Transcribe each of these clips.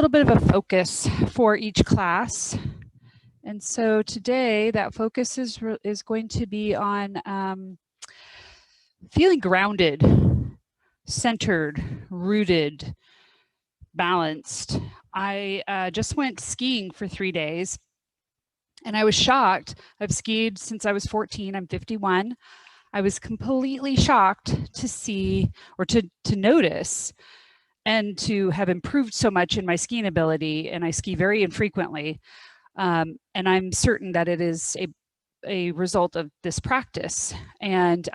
little bit of a focus for each class. And so today that focus is going to be on feeling grounded, centered, rooted, balanced. I just went skiing for 3 days and I was shocked. I've skied since I was 14. I'm 51. I was completely shocked to see or to notice and to have improved so much in my skiing ability. And I ski very infrequently. And I'm certain that it is a result of this practice and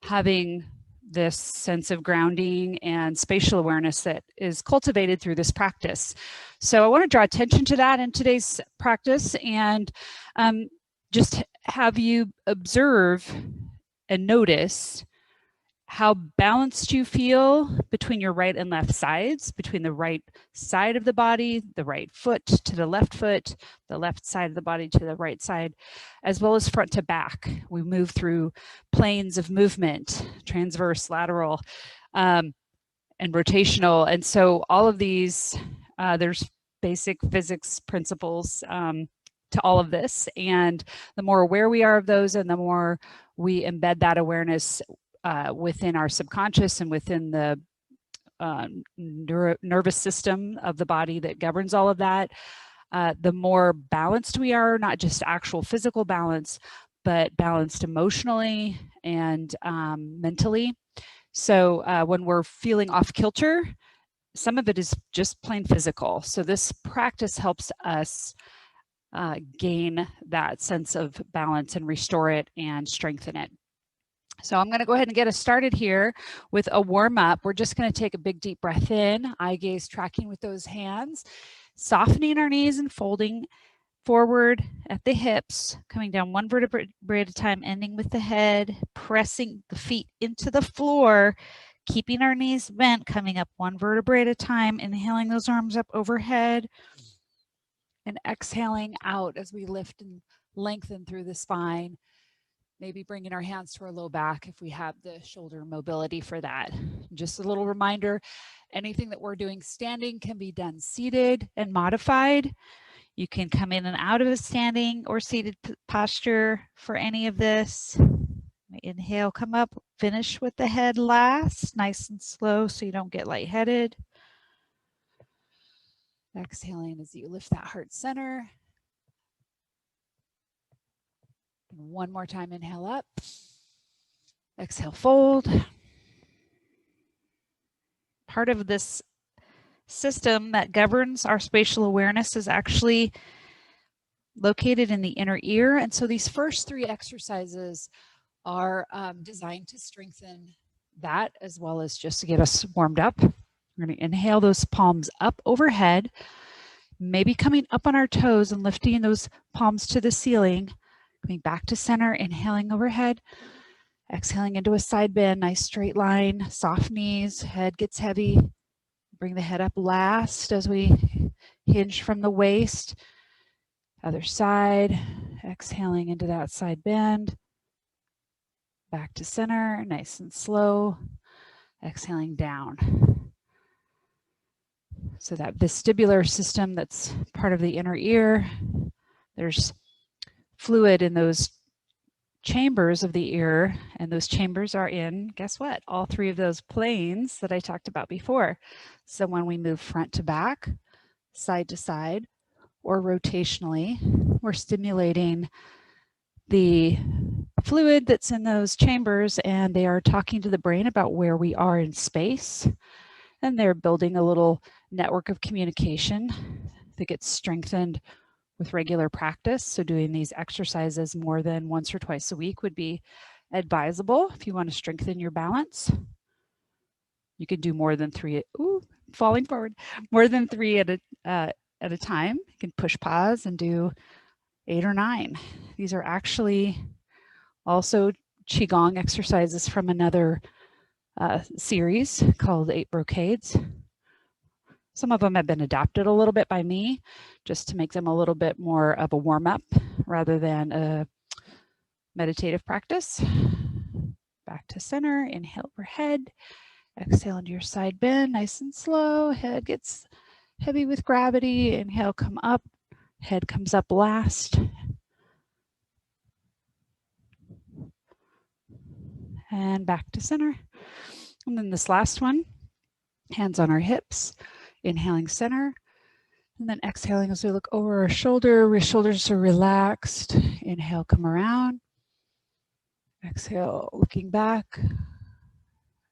having this sense of grounding and spatial awareness that is cultivated through this practice. So I want to draw attention to that in today's practice and just have you observe and notice how balanced you feel between your right and left sides, between the right side of the body, the right foot to the left foot, the left side of the body to the right side, as well as front to back. We move through planes of movement, transverse, lateral, and rotational. And so all of these, there's basic physics principles to all of this. And the more aware we are of those and the more we embed that awareness within our subconscious and within the nervous system of the body that governs all of that, the more balanced we are, not just actual physical balance, but balanced emotionally and mentally. So when we're feeling off kilter, some of it is just plain physical. So this practice helps us gain that sense of balance and restore it and strengthen it. So I'm going to go ahead and get us started here with a warm up. We're just going to take a big deep breath in, eye gaze tracking with those hands, softening our knees and folding forward at the hips, coming down one vertebrae at a time, ending with the head, pressing the feet into the floor, keeping our knees bent, coming up one vertebrae at a time, inhaling those arms up overhead, and exhaling out as we lift and lengthen through the spine. Maybe bringing our hands to our low back if we have the shoulder mobility for that. Just a little reminder, anything that we're doing standing can be done seated and modified. You can come in and out of a standing or seated posture for any of this. Inhale, come up, finish with the head last, nice and slow so you don't get lightheaded. Exhaling as you lift that heart center. One more time, inhale up. Exhale, fold. Part of this system that governs our spatial awareness is actually located in the inner ear. And so these first 3 exercises are designed to strengthen that as well as just to get us warmed up. We're going to inhale those palms up overhead, maybe coming up on our toes and lifting those palms to the ceiling. Coming back to center, inhaling overhead, exhaling into a side bend, nice straight line, soft knees, head gets heavy. Bring the head up last as we hinge from the waist. Other side, exhaling into that side bend. Back to center, nice and slow, exhaling down. So that vestibular system that's part of the inner ear, there's fluid in those chambers of the ear, and those chambers are in, guess what? All 3 of those planes that I talked about before. So when we move front to back, side to side, or rotationally, we're stimulating the fluid that's in those chambers, and they are talking to the brain about where we are in space, and they're building a little network of communication that gets strengthened with regular practice. So doing these exercises more than once or twice a week would be advisable if you want to strengthen your balance. You can do more than 3, falling forward, more than 3 at a time. You can push pause and do 8 or 9. These are actually also Qigong exercises from another series called 8 Brocades. Some of them have been adapted a little bit by me just to make them a little bit more of a warm-up rather than a meditative practice. Back to center, inhale overhead, exhale into your side bend, nice and slow. Head gets heavy with gravity. Inhale, come up. Head comes up last. And back to center. And then this last one, hands on our hips, inhaling center. And then exhaling as we look over our shoulders are relaxed. Inhale, come around. Exhale, looking back.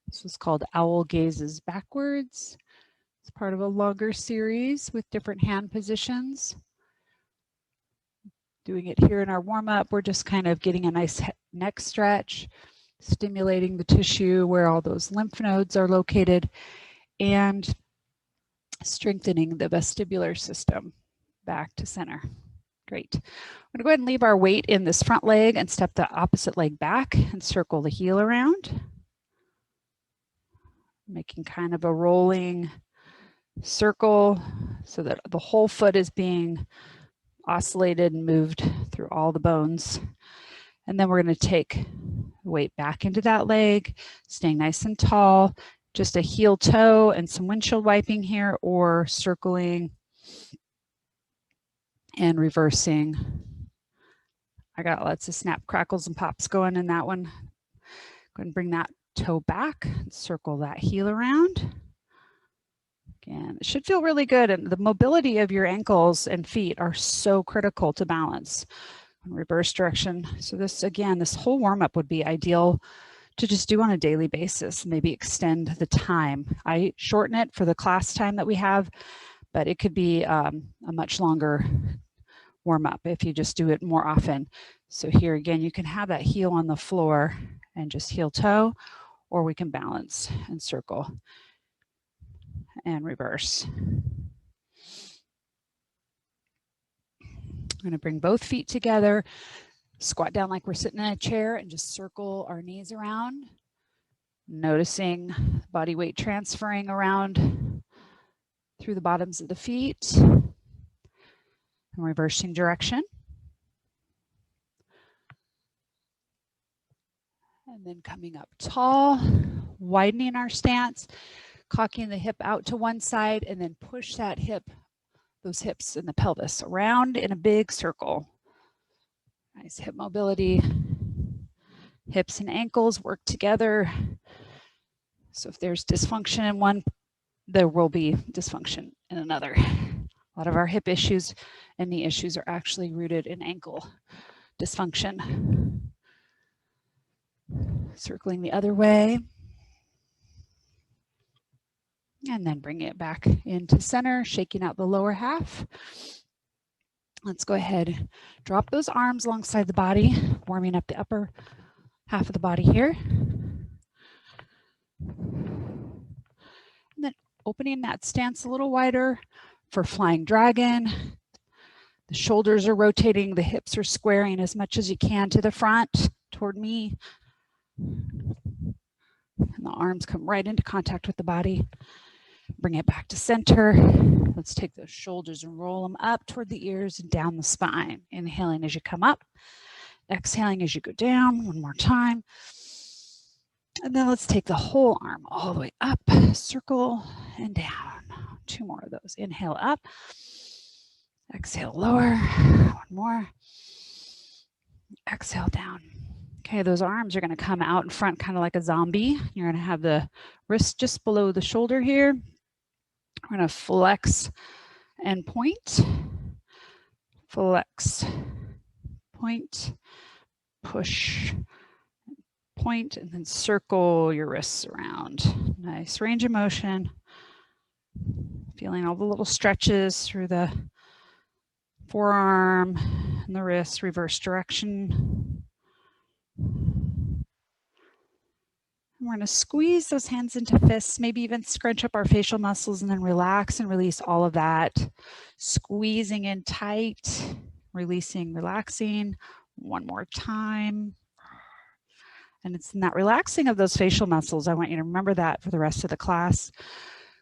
This was called Owl Gazes Backwards. It's part of a longer series with different hand positions. Doing it here in our warm-up, we're just kind of getting a nice neck stretch, stimulating the tissue where all those lymph nodes are located, and strengthening the vestibular system. Back to center. Great. I'm gonna go ahead and leave our weight in this front leg and step the opposite leg back and circle the heel around. Making kind of a rolling circle so that the whole foot is being oscillated and moved through all the bones. And then we're going to take the weight back into that leg, staying nice and tall, just a heel toe and some windshield wiping here, or circling and reversing. I got lots of snap, crackles, and pops going in that one. Go ahead and bring that toe back and circle that heel around. Again, it should feel really good, and the mobility of your ankles and feet are so critical to balance in reverse direction. So this, again, this whole warm-up would be ideal to just do on a daily basis, maybe extend the time. I shorten it for the class time that we have, but it could be a much longer warm-up if you just do it more often. So here again, you can have that heel on the floor and just heel toe, or we can balance and circle and reverse. I'm going to bring both feet together, squat down like we're sitting in a chair, and just circle our knees around, noticing body weight transferring around through the bottoms of the feet, and reversing direction. And then coming up tall, widening our stance, cocking the hip out to one side, and then push that hip, those hips and the pelvis around in a big circle. Nice hip mobility. Hips and ankles work together. So if there's dysfunction in one, there will be dysfunction in another. A lot of our hip issues and knee issues are actually rooted in ankle dysfunction. Circling the other way. And then bring it back into center, shaking out the lower half. Let's go ahead, drop those arms alongside the body, warming up the upper half of the body here. And then opening that stance a little wider for flying dragon. The shoulders are rotating, the hips are squaring as much as you can to the front, toward me. And the arms come right into contact with the body. Bring it back to center. Let's take those shoulders and roll them up toward the ears and down the spine. Inhaling as you come up, exhaling as you go down. One more time. And then let's take the whole arm all the way up, circle and down. Two more of those. Inhale up, exhale lower. One more. Exhale down. Okay, those arms are going to come out in front kind of like a zombie. You're going to have the wrist just below the shoulder here. We're going to flex and point. Flex, point, push, point, and then circle your wrists around. Nice range of motion. Feeling all the little stretches through the forearm and the wrist, reverse direction. We're going to squeeze those hands into fists, maybe even scrunch up our facial muscles, and then relax and release all of that. Squeezing in tight, releasing, relaxing. One more time. And it's in that relaxing of those facial muscles. I want you to remember that for the rest of the class.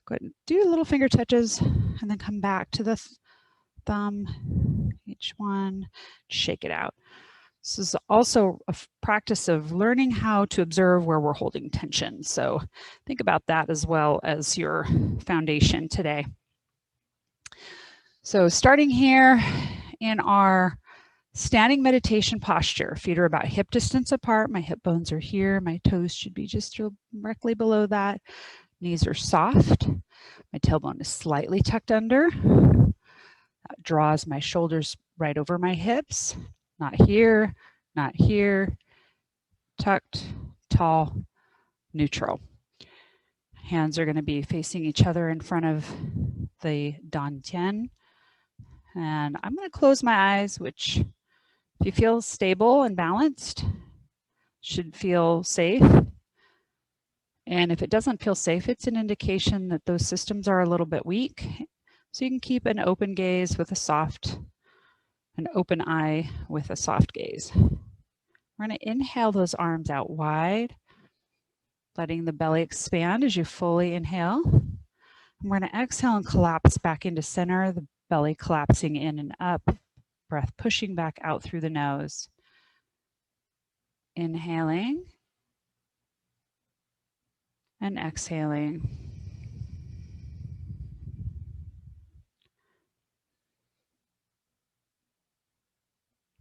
Go ahead and do little finger touches and then come back to the thumb, each one, shake it out. This is also a practice of learning how to observe where we're holding tension. So think about that as well as your foundation today. So starting here in our standing meditation posture, feet are about hip distance apart. My hip bones are here. My toes should be just directly below that. Knees are soft. My tailbone is slightly tucked under. That draws my shoulders right over my hips. Not here, not here. Tucked, tall, neutral. Hands are going to be facing each other in front of the dantian. And I'm going to close my eyes, which, if you feel stable and balanced, should feel safe. And if it doesn't feel safe, it's an indication that those systems are a little bit weak. So you can keep an open gaze with an open eye with a soft gaze. We're going to inhale those arms out wide, letting the belly expand as you fully inhale. And we're going to exhale and collapse back into center, the belly collapsing in and up, breath pushing back out through the nose. Inhaling and exhaling.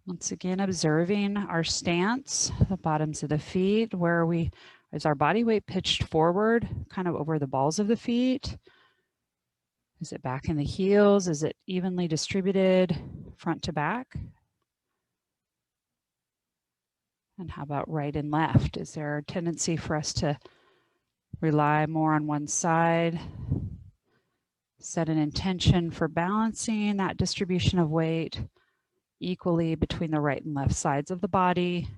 Once again, observing our stance, the bottoms of the feet. Where are we? Is our body weight pitched forward, kind of over the balls of the feet? Is it back in the heels? Is it evenly distributed front to back? And how about right and left? Is there a tendency for us to rely more on one side? Set an intention for balancing that distribution of weight equally between the right and left sides of the body,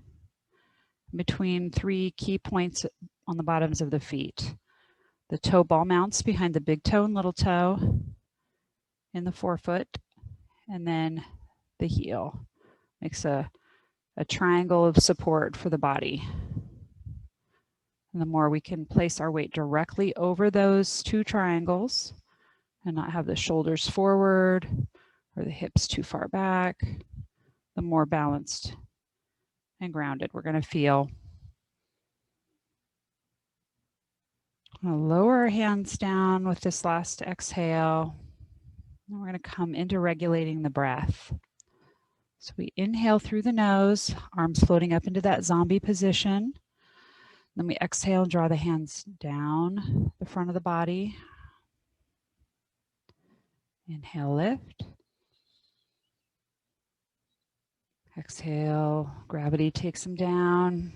between 3 key points on the bottoms of the feet. The toe ball mounts behind the big toe and little toe in the forefoot, and then the heel makes a triangle of support for the body. And the more we can place our weight directly over those 2 triangles and not have the shoulders forward or the hips too far back, the more balanced and grounded we're going to feel. I'm going to lower our hands down with this last exhale. And we're going to come into regulating the breath. So we inhale through the nose, arms floating up into that zombie position. Then we exhale and draw the hands down the front of the body. Inhale, lift. Exhale, gravity takes them down.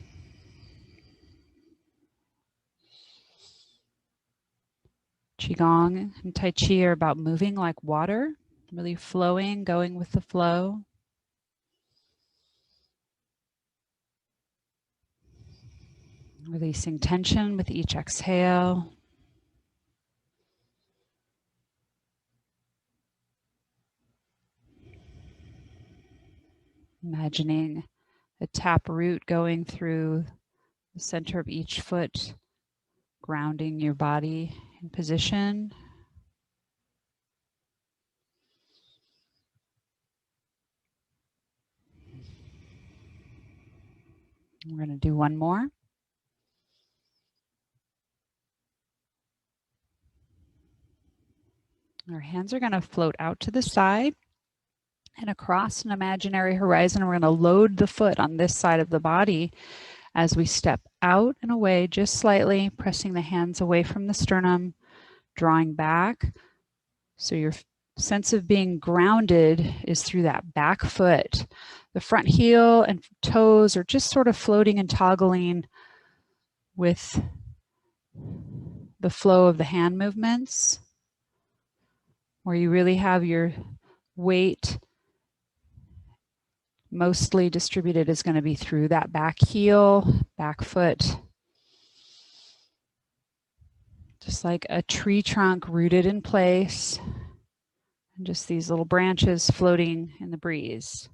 Qigong and Tai Chi are about moving like water, really flowing, going with the flow. Releasing tension with each exhale. Imagining a tap root going through the center of each foot, grounding your body in position. We're going to do one more. Our hands are going to float out to the side and across an imaginary horizon. We're going to load the foot on this side of the body as we step out and away just slightly, pressing the hands away from the sternum, drawing back. So your sense of being grounded is through that back foot. The front heel and toes are just sort of floating and toggling with the flow of the hand movements. Where you really have your weight mostly distributed is going to be through that back heel, back foot. Just like a tree trunk rooted in place, and just these little branches floating in the breeze.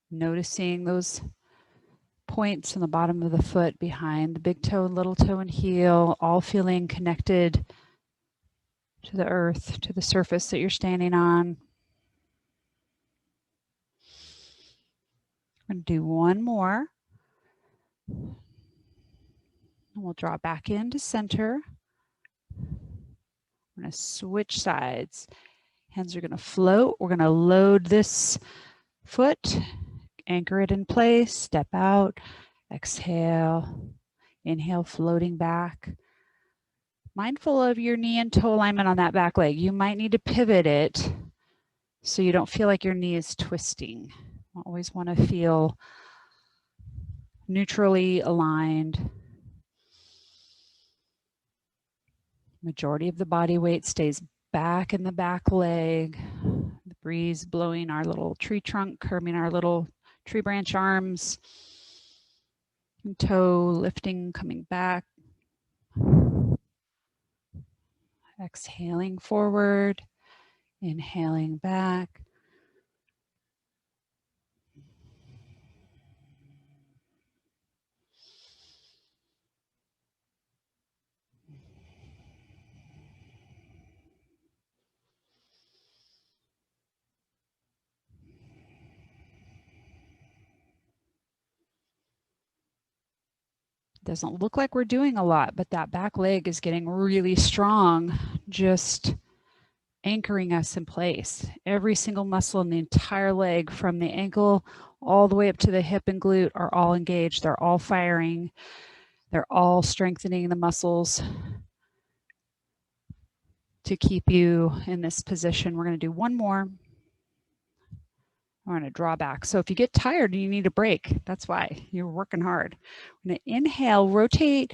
Noticing those points on the bottom of the foot behind the big toe, little toe, and heel, all feeling connected to the earth, to the surface that you're standing on. We're going to do one more. And we'll draw back into center. We're going to switch sides. Hands are going to float. We're going to load this foot, anchor it in place, step out, exhale, inhale, floating back. Mindful of your knee and toe alignment on that back leg. You might need to pivot it so you don't feel like your knee is twisting. Always want to feel neutrally aligned. Majority of the body weight stays back in the back leg. The breeze blowing our little tree trunk, curving our little tree branch arms. And toe lifting, coming back. Exhaling forward, inhaling back. Doesn't look like we're doing a lot, but that back leg is getting really strong, just anchoring us in place. Every single muscle in the entire leg, from the ankle all the way up to the hip and glute, are all engaged. They're all firing. They're all strengthening the muscles to keep you in this position. We're going to do one more. We're going to draw back. So if you get tired and you need a break, that's why you're working hard. We're going to inhale, rotate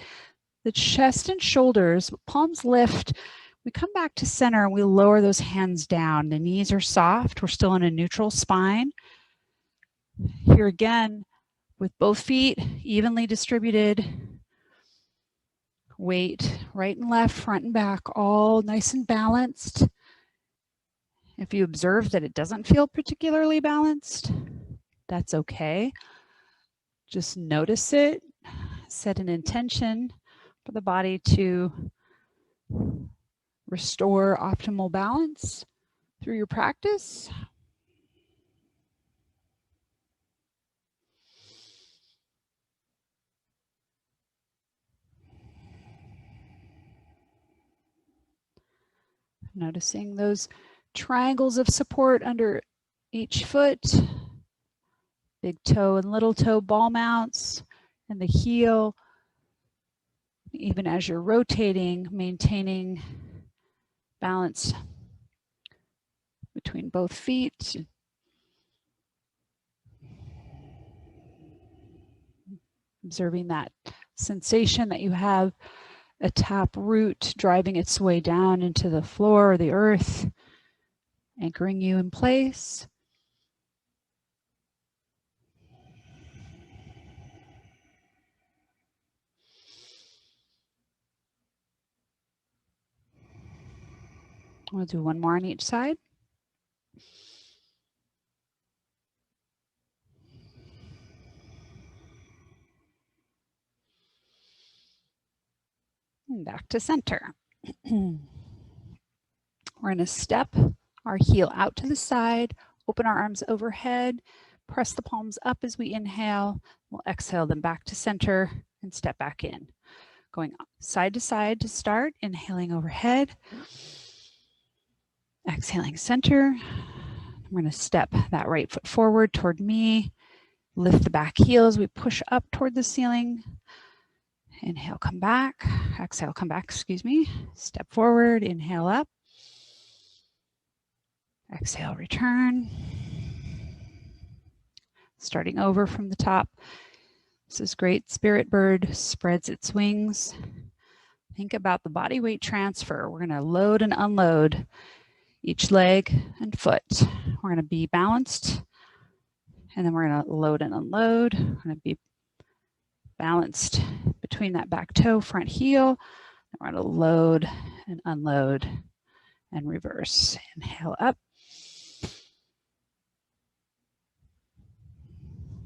the chest and shoulders, palms lift. We come back to center and we lower those hands down. The knees are soft. We're still in a neutral spine. Here again, with both feet evenly distributed. Weight right and left, front and back, all nice and balanced. If you observe that it doesn't feel particularly balanced, that's okay. Just notice it. Set an intention for the body to restore optimal balance through your practice. Noticing those triangles of support under each foot. Big toe and little toe ball mounts, and the heel. Even as you're rotating, maintaining balance between both feet. Observing that sensation that you have a tap root driving its way down into the floor or the earth, anchoring you in place. We'll do one more on each side. And back to center. We're going to step our heel out to the side, open our arms overhead, press the palms up as we inhale. We'll exhale them back to center and step back in. Going side to side to start, inhaling overhead, exhaling center. We're going to step that right foot forward toward me, lift the back heel as we push up toward the ceiling. Inhale, come back. Exhale, come back, excuse me. Step forward, inhale up. Exhale, return. Starting over from the top. This is great. Spirit bird spreads its wings. Think about the body weight transfer. We're going to load and unload each leg and foot. We're going to be balanced, and then we're going to load and unload. We're going to be balanced between that back toe, front heel. We're going to load and unload and reverse. Inhale up.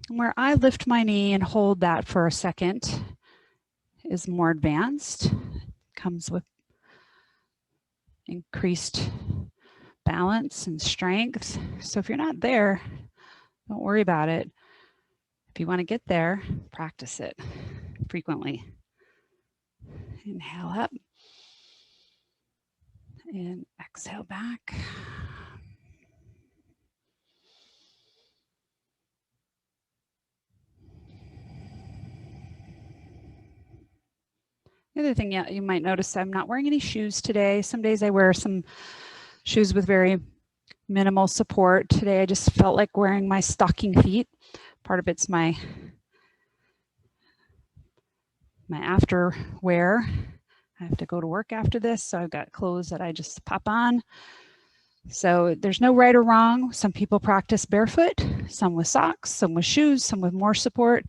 Where I lift my knee and hold that for a second is more advanced. Comes with increased balance and strength. So if you're not there, don't worry about it. If you want to get there, practice it frequently. Inhale up and exhale back. The other thing you might notice, I'm not wearing any shoes today. Some days I wear some shoes with very minimal support. Today I just felt like wearing my stocking feet. Part of it's my after wear. I have to go to work after this, so I've got clothes that I just pop on. So there's no right or wrong. Some people practice barefoot, some with socks, some with shoes, some with more support,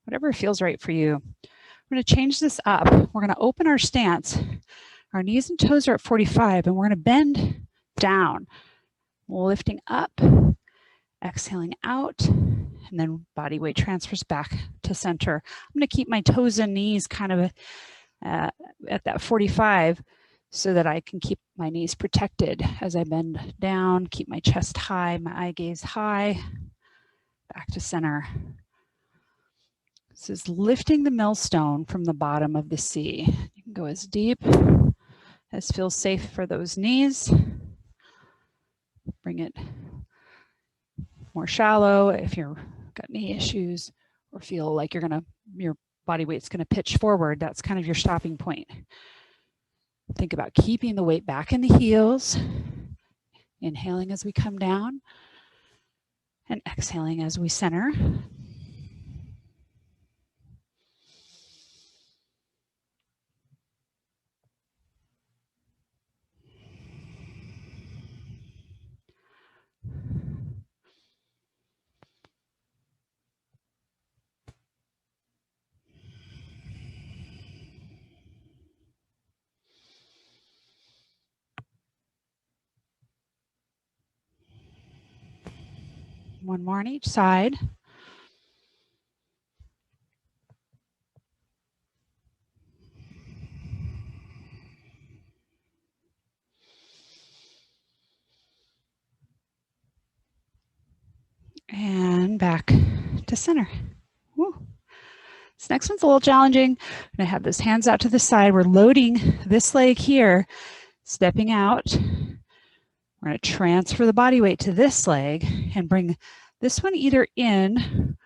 whatever feels right for you. We're going to change this up. We're going to open our stance. Our knees and toes are at 45, and we're going to bend down, lifting up, exhaling out, and then body weight transfers back to center. I'm going to keep my toes and knees kind of at that 45 so that I can keep my knees protected as I bend down, keep my chest high, my eye gaze high, back to center. This is lifting the millstone from the bottom of the sea. You can go as deep as feels safe for those knees. Bring it more shallow if you've got knee issues or feel like your body weight's gonna pitch forward. That's kind of your stopping point. Think about keeping the weight back in the heels, inhaling as we come down, and exhaling as we center. One more on each side. And back to center. Woo. This next one's a little challenging. I'm gonna have those hands out to the side. We're loading this leg here, stepping out. We're gonna transfer the body weight to this leg and bring this one either in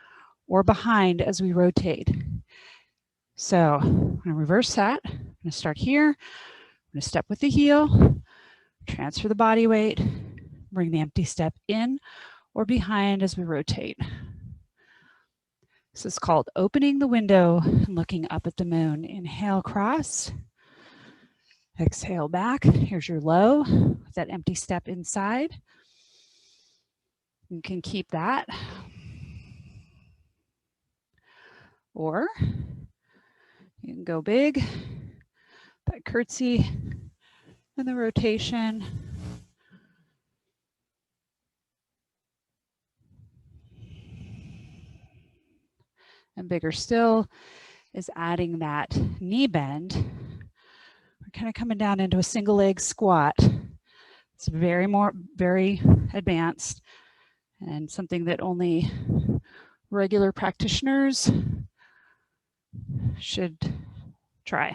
or behind as we rotate. So I'm gonna reverse that. I'm gonna start here. I'm gonna step with the heel, transfer the body weight, bring the empty step in or behind as we rotate. This is called opening the window and looking up at the moon. Inhale, cross. Exhale back. Here's your low with that empty step inside. You can keep that. Or you can go big, that curtsy and the rotation. And bigger still is adding that knee bend. We're kind of coming down into a single leg squat. It's very advanced and something that only regular practitioners should try.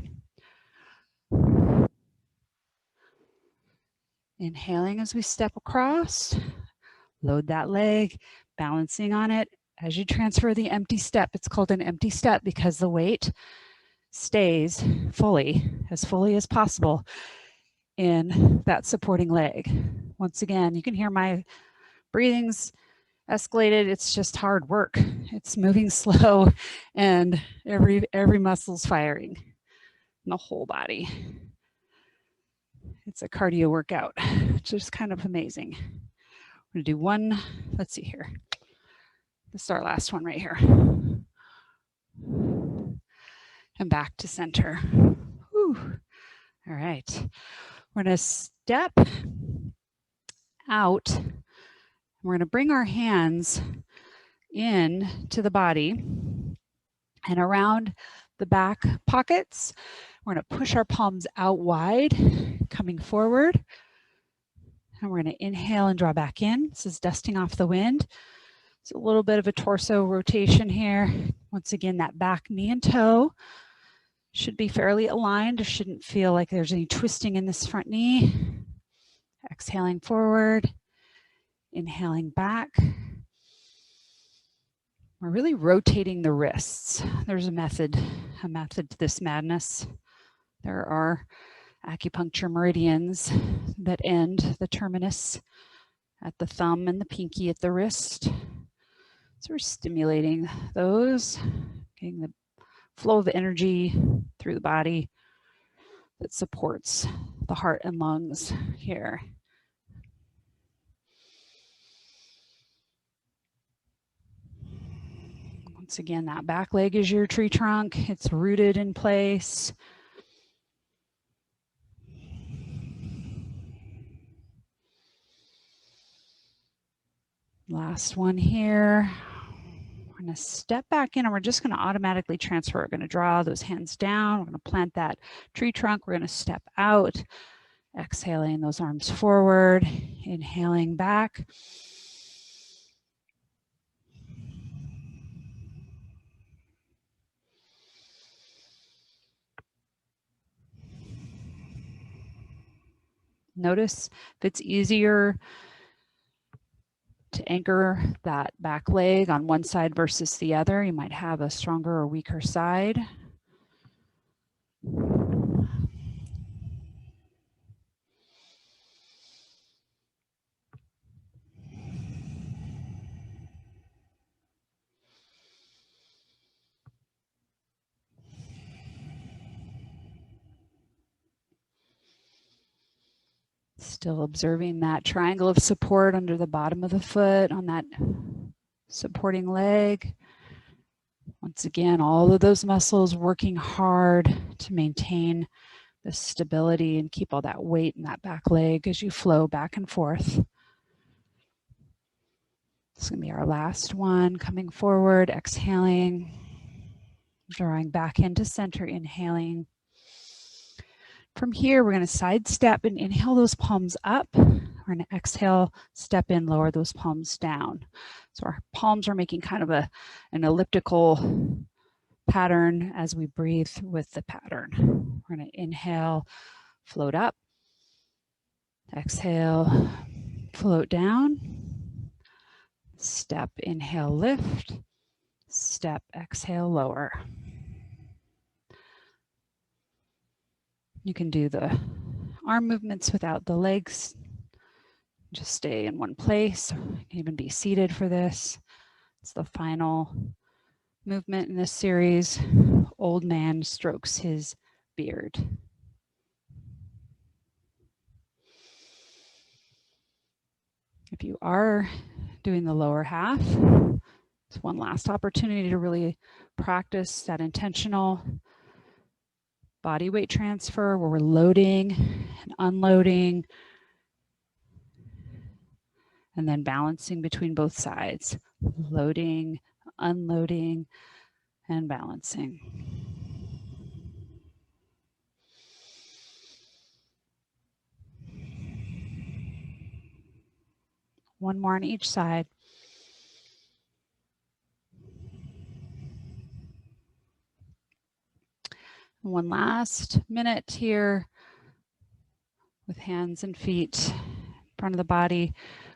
Inhaling as we step across, load that leg, balancing on it. As you transfer the empty step, it's called an empty step because the weight stays fully as possible in that supporting leg. Once again, you can hear my breathing's escalated. It's just hard work. It's moving slow and every muscle's firing in the whole body. It's a cardio workout, which is kind of amazing. We're gonna do one, let's see here. This is our last one right here. And back to center. Whew. All right. We're gonna step out. We're gonna bring our hands in to the body and around the back pockets. We're gonna push our palms out wide, coming forward. And we're gonna inhale and draw back in. This is dusting off the wind. So a little bit of a torso rotation here. Once again, that back knee and toe should be fairly aligned. There shouldn't feel like there's any twisting in this front knee. Exhaling forward, inhaling back. We're really rotating the wrists. There's a method to this madness. There are acupuncture meridians that end the terminus at the thumb and the pinky at the wrist. So we're stimulating those, getting the flow of energy through the body that supports the heart and lungs here. Once again, that back leg is your tree trunk. It's rooted in place. Last one here. We're going to step back in and we're just going to automatically transfer. We're going to draw those hands down. We're going to plant that tree trunk. We're going to step out, exhaling those arms forward, inhaling back. Notice if it's easier to anchor that back leg on one side versus the other. You might have a stronger or weaker side. Still observing that triangle of support under the bottom of the foot on that supporting leg. Once again, all of those muscles working hard to maintain the stability and keep all that weight in that back leg as you flow back and forth. This is going to be our last one. Coming forward, exhaling, drawing back into center, inhaling. From here, we're going to sidestep and inhale those palms up. We're going to exhale, step in, lower those palms down. So our palms are making kind of an elliptical pattern as we breathe with the pattern. We're going to inhale, float up. Exhale, float down. Step, inhale, lift. Step, exhale, lower. You can do the arm movements without the legs. Just stay in one place. You can even be seated for this. It's the final movement in this series. Old man strokes his beard. If you are doing the lower half, it's one last opportunity to really practice that intentional body weight transfer where we're loading and unloading and then balancing between both sides. Loading, unloading, and balancing. One more on each side. One last minute here with hands and feet in front of the body.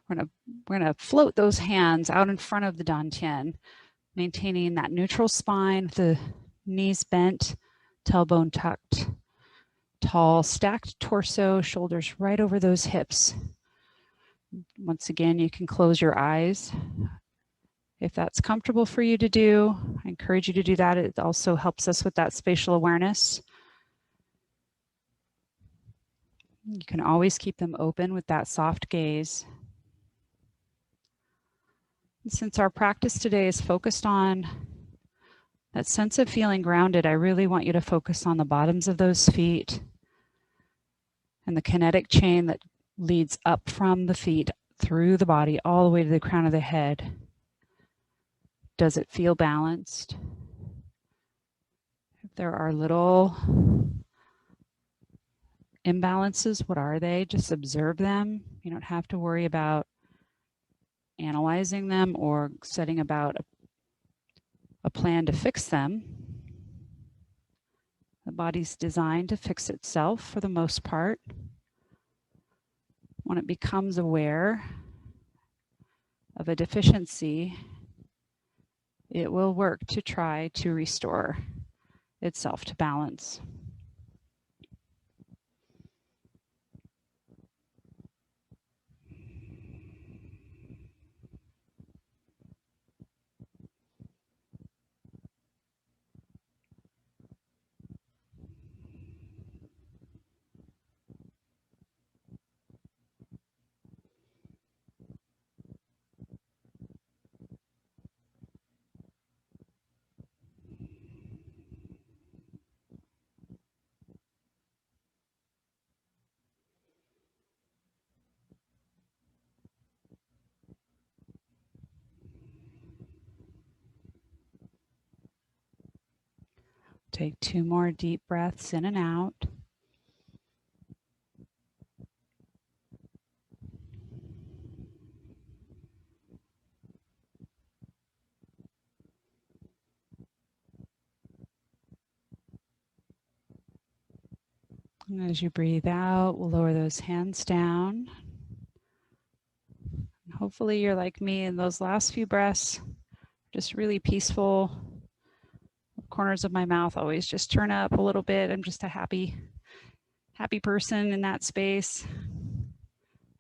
We're gonna float those hands out in front of the dantian, maintaining that neutral spine, the knees bent, tailbone tucked, tall, stacked torso, shoulders right over those hips. Once again, you can close your eyes if that's comfortable for you to do. I encourage you to do that. It also helps us with that spatial awareness. You can always keep them open with that soft gaze. And since our practice today is focused on that sense of feeling grounded, I really want you to focus on the bottoms of those feet and the kinetic chain that leads up from the feet through the body all the way to the crown of the head. Does it feel balanced? If there are little imbalances, what are they? Just observe them. You don't have to worry about analyzing them or setting about a plan to fix them. The body's designed to fix itself for the most part. When it becomes aware of a deficiency, it will work to try to restore itself to balance. Take 2 more deep breaths in and out. And as you breathe out, we'll lower those hands down. And hopefully you're like me and those last few breaths, just really peaceful. The corners of my mouth always just turn up a little bit. I'm just a happy person in that space.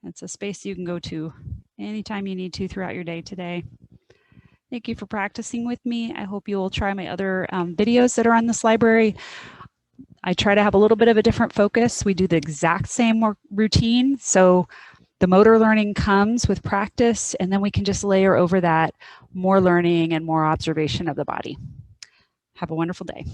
It's a space you can go to anytime you need to throughout your day today. Thank you for practicing with me. I hope you will try my other videos that are on this library. I try to have a little bit of a different focus. We do the exact same routine. So the motor learning comes with practice, and then we can just layer over that more learning and more observation of the body. Have a wonderful day.